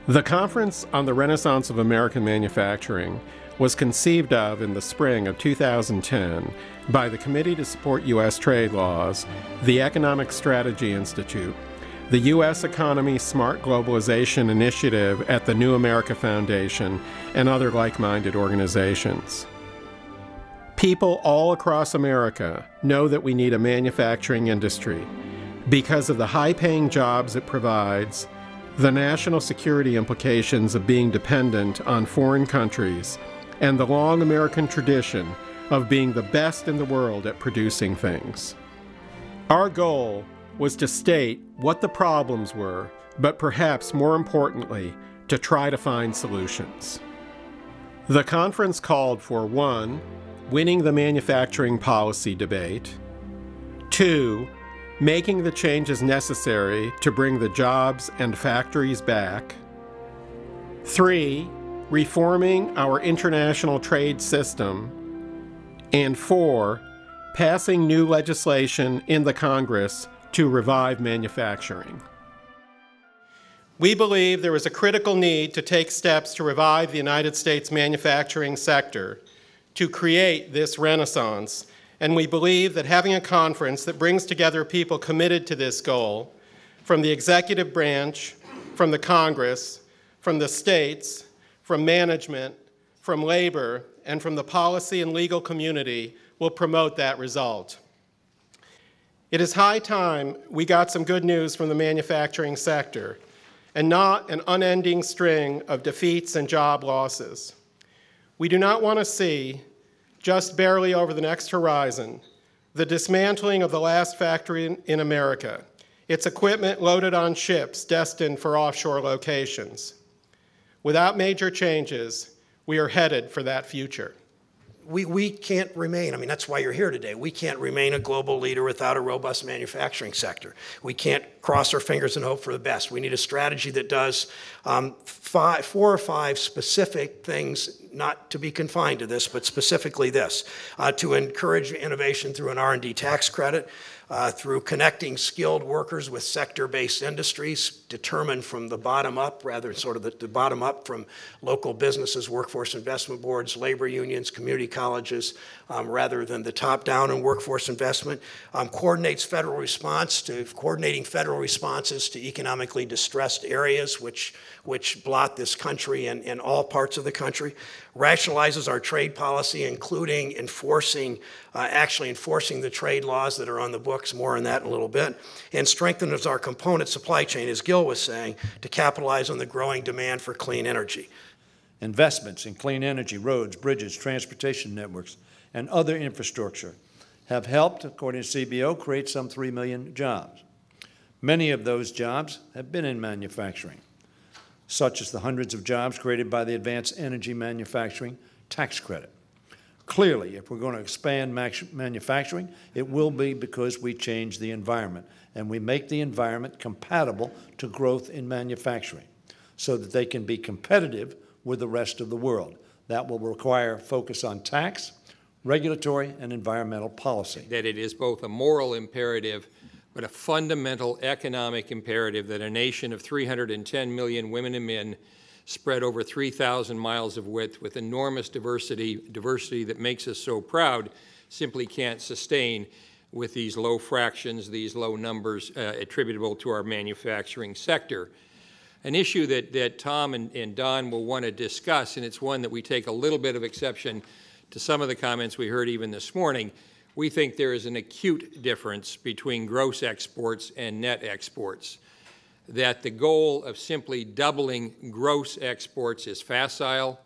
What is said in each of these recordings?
The Conference on the Renaissance of American Manufacturing was conceived of in the spring of 2010 by the Committee to Support U.S. Trade Laws, the Economic Strategy Institute, the U.S. Economy Smart Globalization Initiative at the New America Foundation, and other like-minded organizations. People all across America know that we need a manufacturing industry because of the high-paying jobs it provides, the national security implications of being dependent on foreign countries, and the long American tradition of being the best in the world at producing things. Our goal was to state what the problems were, but perhaps more importantly, to try to find solutions. The conference called for 1, winning the manufacturing policy debate, 2, making the changes necessary to bring the jobs and factories back, 3, reforming our international trade system, and 4, passing new legislation in the Congress to revive manufacturing. We believe there is a critical need to take steps to revive the United States manufacturing sector to create this renaissance, and we believe that having a conference that brings together people committed to this goal, from the executive branch, from the Congress, from the states, from management, from labor, and from the policy and legal community will promote that result. It is high time we got some good news from the manufacturing sector, and not an unending string of defeats and job losses. We do not want to see, just barely over the next horizon, the dismantling of the last factory in America, its equipment loaded on ships destined for offshore locations. Without major changes, we are headed for that future. We can't remain, that's why you're here today. We can't remain a global leader without a robust manufacturing sector. We can't cross our fingers and hope for the best. We need a strategy that does 4 or 5 specific things, not to be confined to this, but specifically this, to encourage innovation through an R&D tax credit, through connecting skilled workers with sector-based industries, determined from the bottom up, rather sort of the bottom up from local businesses, workforce investment boards, labor unions, community colleges, rather than the top down in workforce investment, coordinating federal responses to economically distressed areas which blot this country and all parts of the country, rationalizes our trade policy, including actually enforcing the trade laws that are on the books, more on that in a little bit, and strengthens our component supply chain, as Gil was saying, to capitalize on the growing demand for clean energy. Investments in clean energy, roads, bridges, transportation networks, and other infrastructure have helped, according to CBO, create some 3 million jobs. Many of those jobs have been in manufacturing, such as the hundreds of jobs created by the Advanced Energy Manufacturing Tax Credit. Clearly, if we're going to expand manufacturing, it will be because we change the environment, and we make the environment compatible to growth in manufacturing so that they can be competitive with the rest of the world. That will require focus on tax, regulatory, and environmental policy. That it is both a moral imperative but a fundamental economic imperative that a nation of 310 million women and men spread over 3,000 miles of width with enormous diversity that makes us so proud, simply can't sustain with these low fractions, these low numbers attributable to our manufacturing sector. An issue that Tom and Don will want to discuss, and it's one that we take a little bit of exception to some of the comments we heard even this morning. We think there is an acute difference between gross exports and net exports, that the goal of simply doubling gross exports is facile.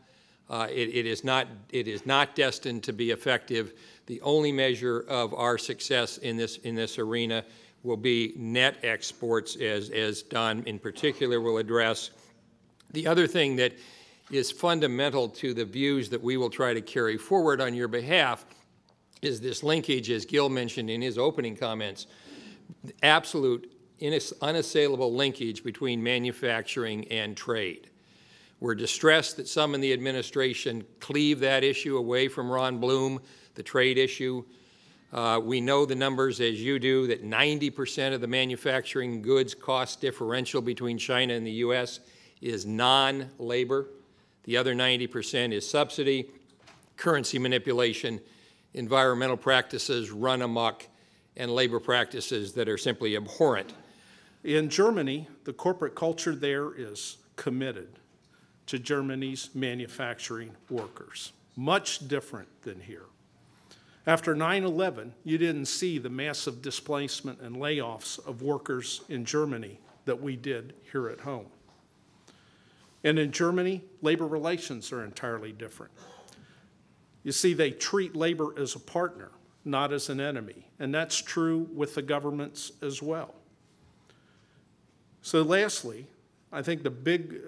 It is not destined to be effective. The only measure of our success in this arena will be net exports, as Don in particular will address. The other thing that is fundamental to the views that we will try to carry forward on your behalf is this linkage, as Gil mentioned in his opening comments, absolute, unassailable linkage between manufacturing and trade. We're distressed that some in the administration cleave that issue away from Ron Bloom, the trade issue. We know the numbers, as you do, that 90% of the manufacturing goods cost differential between China and the U.S. is non-labor. The other 90% is subsidy, currency manipulation, environmental practices run amok, and labor practices that are simply abhorrent. In Germany, the corporate culture there is committed to Germany's manufacturing workers, much different than here. After 9/11, you didn't see the massive displacement and layoffs of workers in Germany that we did here at home. And in Germany, labor relations are entirely different. You see, they treat labor as a partner, not as an enemy, and that's true with the governments as well. So lastly, I think the big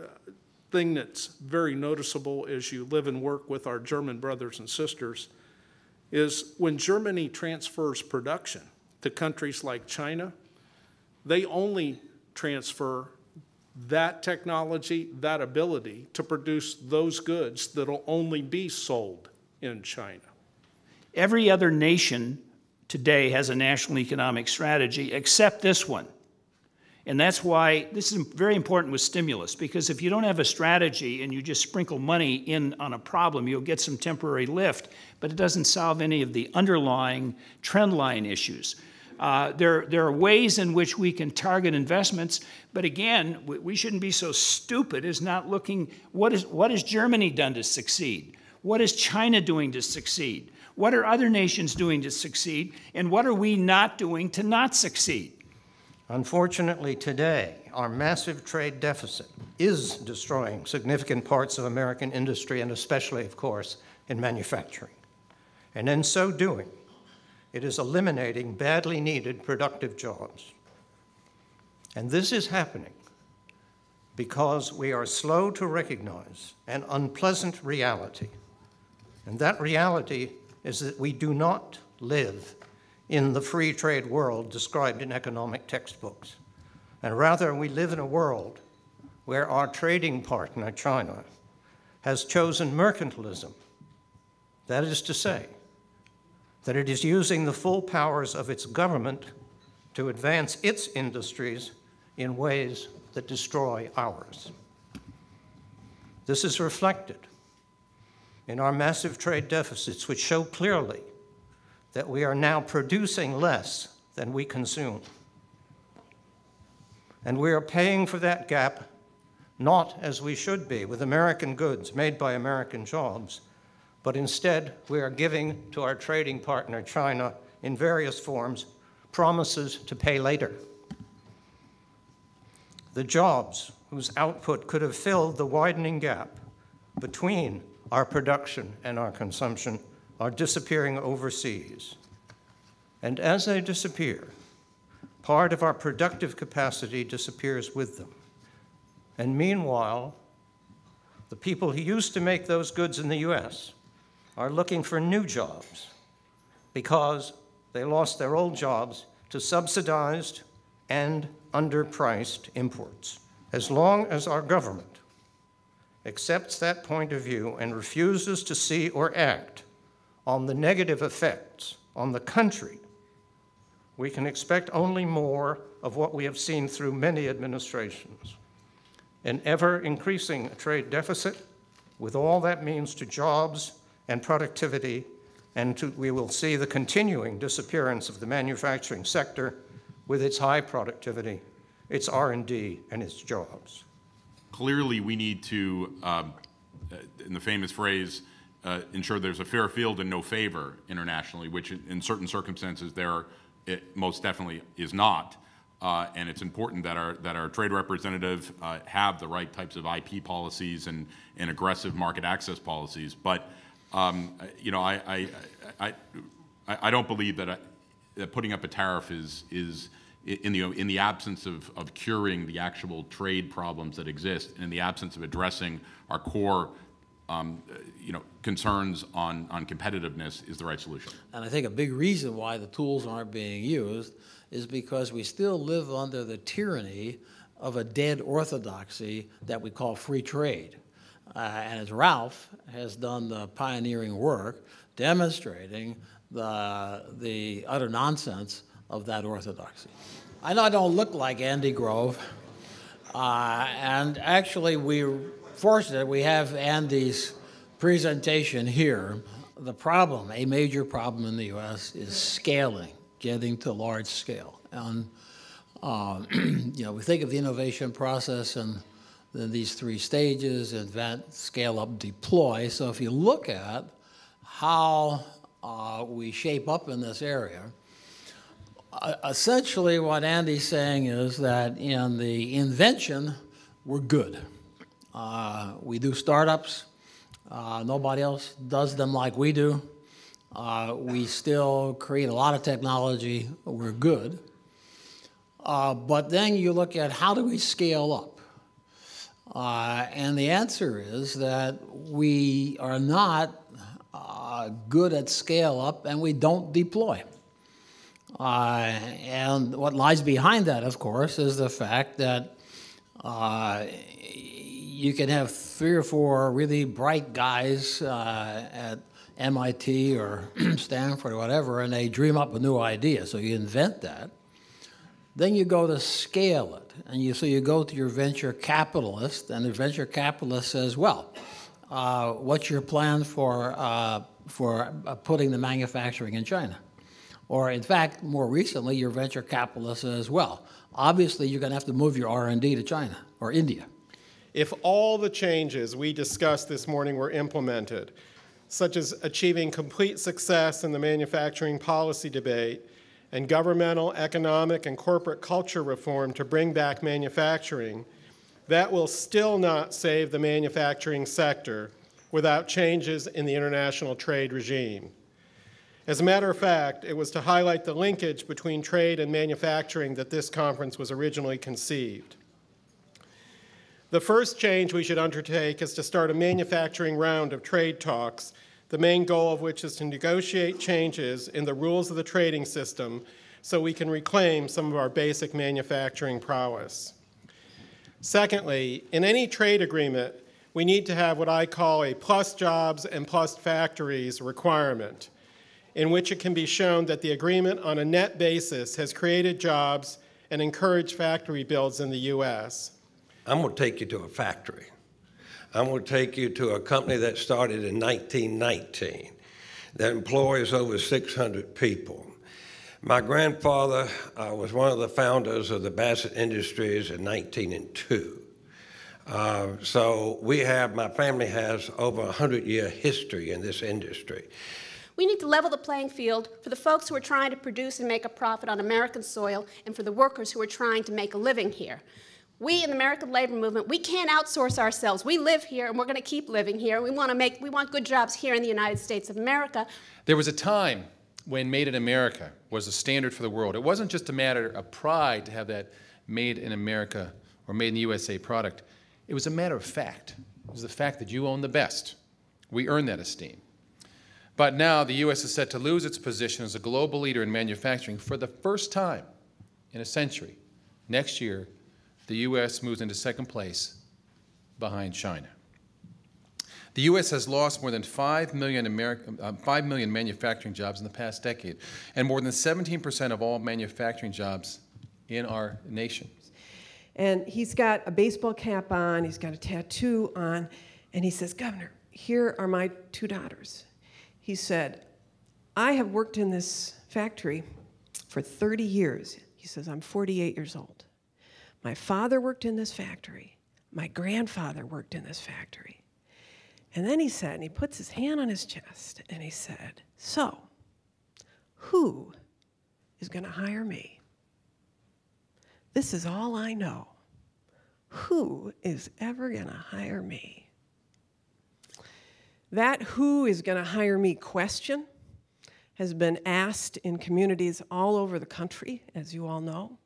thing that's very noticeable as you live and work with our German brothers and sisters is when Germany transfers production to countries like China, they only transfer that technology, that ability to produce those goods that'll only be sold in China. Every other nation today has a national economic strategy except this one. And that's why this is very important with stimulus, because if you don't have a strategy and you just sprinkle money in on a problem, you'll get some temporary lift, but it doesn't solve any of the underlying trend line issues. There are ways in which we can target investments, but again, we shouldn't be so stupid as not looking, what has Germany done to succeed? What is China doing to succeed? What are other nations doing to succeed? And what are we not doing to not succeed? Unfortunately, today, our massive trade deficit is destroying significant parts of American industry, and especially, of course, in manufacturing. And in so doing, it is eliminating badly needed productive jobs. And this is happening because we are slow to recognize an unpleasant reality. And that reality is that we do not live in the free trade world described in economic textbooks. And rather, we live in a world where our trading partner, China, has chosen mercantilism. That is to say, that it is using the full powers of its government to advance its industries in ways that destroy ours. This is reflected in our massive trade deficits, which show clearly that we are now producing less than we consume. And we are paying for that gap, not as we should be, with American goods made by American jobs, but instead we are giving to our trading partner, China, in various forms, promises to pay later. The jobs whose output could have filled the widening gap between our production and our consumption are disappearing overseas. And as they disappear, part of our productive capacity disappears with them. And meanwhile, the people who used to make those goods in the US are looking for new jobs because they lost their old jobs to subsidized and underpriced imports. As long as our government accepts that point of view and refuses to see or act on the negative effects on the country, we can expect only more of what we have seen through many administrations. An ever-increasing trade deficit with all that means to jobs and productivity, and we will see the continuing disappearance of the manufacturing sector with its high productivity, its R&D, and its jobs. Clearly, we need to, in the famous phrase, ensure there's a fair field and no favor internationally, which in certain circumstances it most definitely is not. And it's important that our trade representatives have the right types of IP policies and aggressive market access policies. But you know, I don't believe that putting up a tariff is in the absence of curing the actual trade problems that exist, and in the absence of addressing our core concerns on competitiveness is the right solution. And I think a big reason why the tools aren't being used is because we still live under the tyranny of a dead orthodoxy that we call free trade. And as Ralph has done the pioneering work demonstrating the utter nonsense of that orthodoxy. I know I don't look like Andy Grove, And actually, we're fortunate we have Andy's presentation here. The problem, a major problem in the U.S., is scaling, getting to large scale. And we think of the innovation process and these three stages: invent, scale up, deploy. So if you look at how we shape up in this area, essentially what Andy's saying is that in the invention, we're good. We do startups. Nobody else does them like we do. We still create a lot of technology. We're good. But then you look at how do we scale up? And the answer is that we are not good at scale up, and we don't deploy. And what lies behind that, of course, is the fact that you can have 3 or 4 really bright guys at MIT or Stanford or whatever, and they dream up a new idea. So you invent that. Then you go to scale it. And so you go to your venture capitalist, and the venture capitalist says, well, what's your plan for putting the manufacturing in China? Or in fact, more recently, your venture capitalist says, well, obviously you're going to have to move your R&D to China or India. If all the changes we discussed this morning were implemented, such as achieving complete success in the manufacturing policy debate and governmental, economic, and corporate culture reform to bring back manufacturing, that will still not save the manufacturing sector without changes in the international trade regime. As a matter of fact, it was to highlight the linkage between trade and manufacturing that this conference was originally conceived. The first change we should undertake is to start a manufacturing round of trade talks, the main goal of which is to negotiate changes in the rules of the trading system so we can reclaim some of our basic manufacturing prowess. Secondly, in any trade agreement, we need to have what I call a plus jobs and plus factories requirement, in which it can be shown that the agreement on a net basis has created jobs and encouraged factory builds in the U.S. I'm going to take you to a factory. I'm going to take you to a company that started in 1919 that employs over 600 people. My grandfather was one of the founders of the Bassett Industries in 1902. So my family has over a 100-year history in this industry. We need to level the playing field for the folks who are trying to produce and make a profit on American soil and for the workers who are trying to make a living here. We in the American labor movement, we can't outsource ourselves. We live here and we're going to keep living here. We want good jobs here in the United States of America. There was a time when Made in America was a standard for the world. It wasn't just a matter of pride to have that Made in America or Made in the USA product. It was a matter of fact. It was the fact that you own the best. We earn that esteem. But now the U.S. is set to lose its position as a global leader in manufacturing for the first time in a century. Next year, the U.S. moves into second place behind China. The U.S. has lost more than 5 million manufacturing jobs in the past decade, and more than 17% of all manufacturing jobs in our nation. And he's got a baseball cap on, he's got a tattoo on, and he says, Governor, here are my 2 daughters. He said, I have worked in this factory for 30 years. He says, I'm 48 years old. My father worked in this factory. My grandfather worked in this factory. And then he said, and he puts his hand on his chest, and he said, so, who is going to hire me? This is all I know. Who is ever going to hire me? That who is going to hire me question has been asked in communities all over the country, as you all know.